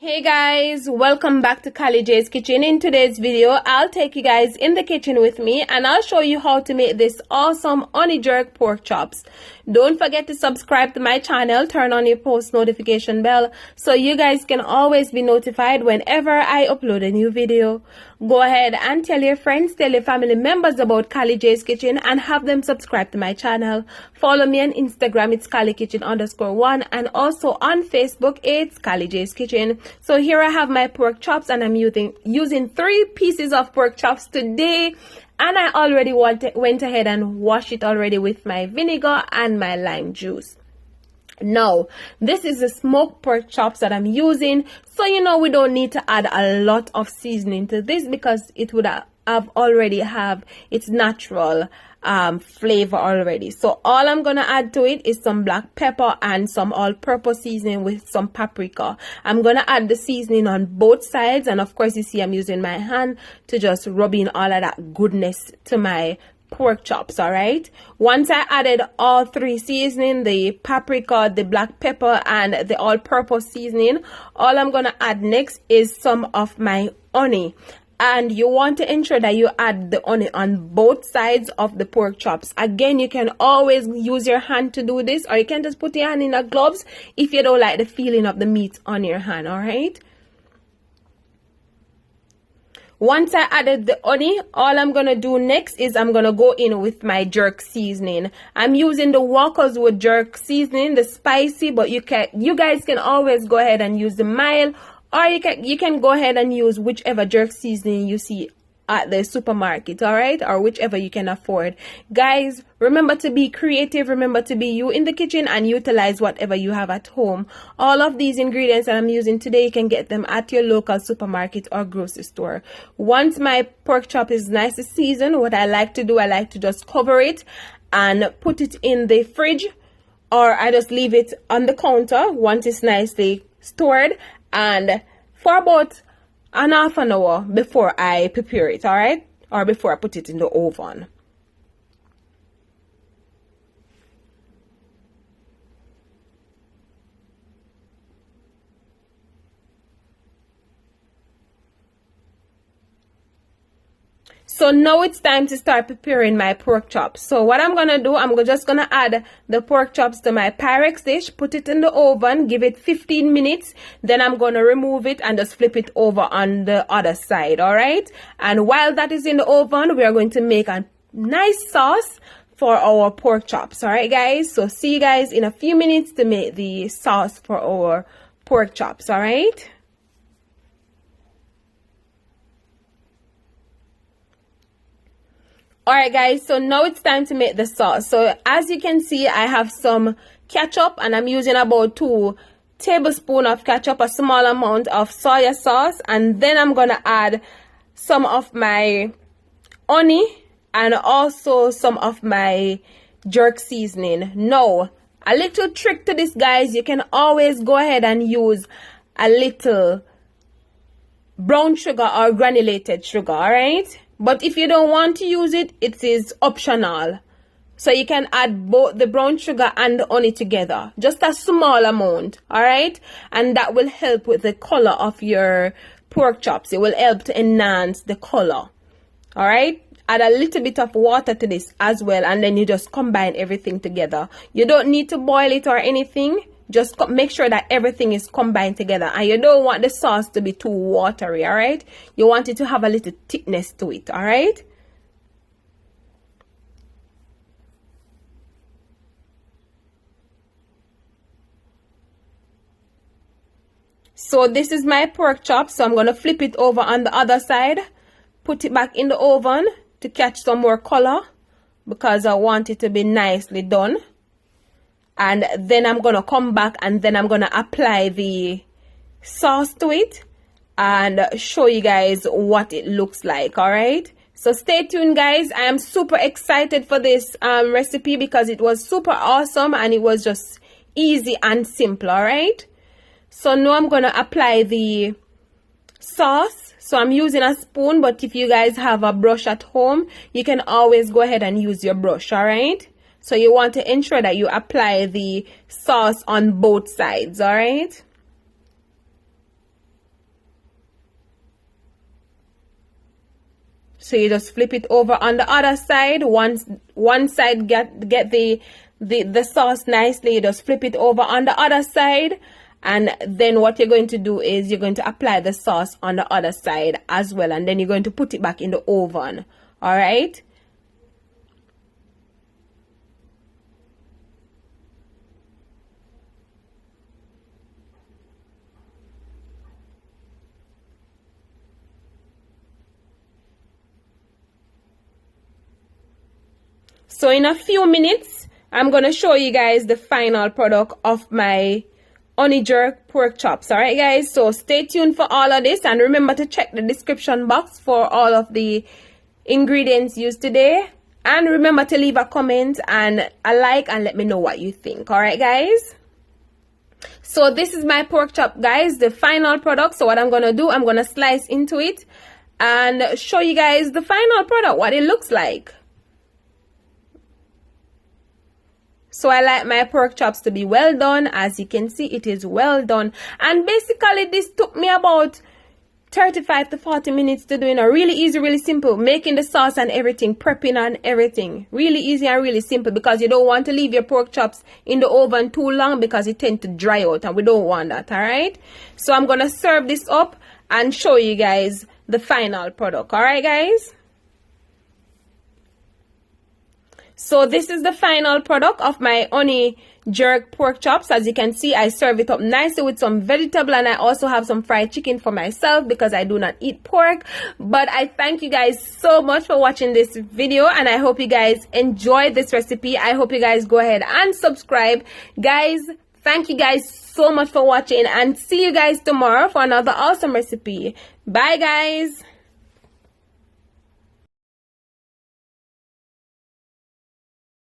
Hey guys, welcome back to Kali J's Kitchen. In today's video, I'll take you guys in the kitchen with me and I'll show you how to make this awesome honey jerk pork chops. Don't forget to subscribe to my channel, turn on your post notification bell so you guys can always be notified whenever I upload a new video. Go ahead and tell your friends, tell your family members about Kali J's Kitchen and have them subscribe to my channel. Follow me on Instagram, it's KaliKitchen_1, and also on Facebook, it's Kali J's Kitchen. So here I have my pork chops and I'm using 3 pieces of pork chops today. And I already went ahead and washed it already with my vinegar and my lime juice. Now, this is the smoked pork chops that I'm using. So, we don't need to add a lot of seasoning to this because it would already have its natural flavor already. So all I'm gonna add to it is some black pepper and some all-purpose seasoning with some paprika. I'm gonna add the seasoning on both sides, and of course you see I'm using my hand to just rub in all of that goodness to my pork chops. All right, once I added all 3 seasoning, the paprika, the black pepper, and the all-purpose seasoning, all I'm gonna add next is some of my honey. And you want to ensure that you add the honey on both sides of the pork chops. Again, you can always use your hand to do this, or you can just put your hand in the gloves if you don't like the feeling of the meat on your hand. All right. Once I added the honey, all I'm going to do next is I'm going to go in with my jerk seasoning. I'm using the Walker's Wood jerk seasoning, the spicy, but you guys can always go ahead and use the mild, or you can go ahead and use whichever jerk seasoning you see at the supermarket, all right, or whichever you can afford. Guys, remember to be creative, remember to be you in the kitchen and utilize whatever you have at home. All of these ingredients that I'm using today, you can get them at your local supermarket or grocery store. Once my pork chop is nicely seasoned, what I like to do, I like to just cover it and put it in the fridge, or I just leave it on the counter once it's nicely stored, and for about an half an hour before I prepare it, all right, or before I put it in the oven. So now it's time to start preparing my pork chops. So what I'm gonna do, I'm just gonna add the pork chops to my Pyrex dish, put it in the oven, give it 15 minutes. Then I'm gonna remove it and just flip it over on the other side, all right? And while that is in the oven, we are going to make a nice sauce for our pork chops, all right, guys? So see you guys in a few minutes to make the sauce for our pork chops, all right? Alright guys, so now it's time to make the sauce. So as you can see, I have some ketchup and I'm using about 2 tablespoons of ketchup, a small amount of soy sauce, and then I'm gonna add some of my honey and also some of my jerk seasoning. Now, a little trick to this, guys, you can always go ahead and use a little brown sugar or granulated sugar, alright? But if you don't want to use it, it is optional. So you can add both the brown sugar and the honey together. Just a small amount, alright? And that will help with the color of your pork chops. It will help to enhance the color, alright? Add a little bit of water to this as well, and then you just combine everything together. You don't need to boil it or anything. Just make sure that everything is combined together, and you don't want the sauce to be too watery, all right? You want it to have a little thickness to it, all right? So this is my pork chop, so I'm going to flip it over on the other side, put it back in the oven to catch some more color because I want it to be nicely done. And then I'm going to come back and then I'm going to apply the sauce to it and show you guys what it looks like, all right? So stay tuned, guys. I am super excited for this recipe because it was super awesome and it was just easy and simple, all right? So now I'm going to apply the sauce. So I'm using a spoon, but if you guys have a brush at home, you can always go ahead and use your brush, all right? So you want to ensure that you apply the sauce on both sides, all right? So you just flip it over on the other side. One side get the sauce nicely, you just flip it over on the other side, and then what you're going to do is you're going to apply the sauce on the other side as well, and then you're going to put it back in the oven. All right. So in a few minutes, I'm going to show you guys the final product of my honey jerk pork chops. All right, guys. So stay tuned for all of this, and remember to check the description box for all of the ingredients used today. And remember to leave a comment and a like and let me know what you think. All right, guys. So this is my pork chop, guys, the final product. So what I'm going to do, I'm going to slice into it and show you guys the final product, what it looks like. So I like my pork chops to be well done. As you can see, it is well done. And basically, this took me about 35 to 40 minutes to do. You know, really easy, really simple. Making the sauce and everything, prepping and everything. Really easy and really simple, because you don't want to leave your pork chops in the oven too long because it tends to dry out, and we don't want that, all right? So I'm going to serve this up and show you guys the final product. All right, guys? So this is the final product of my honey jerk pork chops. As you can see, I serve it up nicely with some vegetable, and I also have some fried chicken for myself because I do not eat pork. But I thank you guys so much for watching this video, and I hope you guys enjoyed this recipe. I hope you guys go ahead and subscribe. Guys, thank you guys so much for watching, and see you guys tomorrow for another awesome recipe. Bye, guys.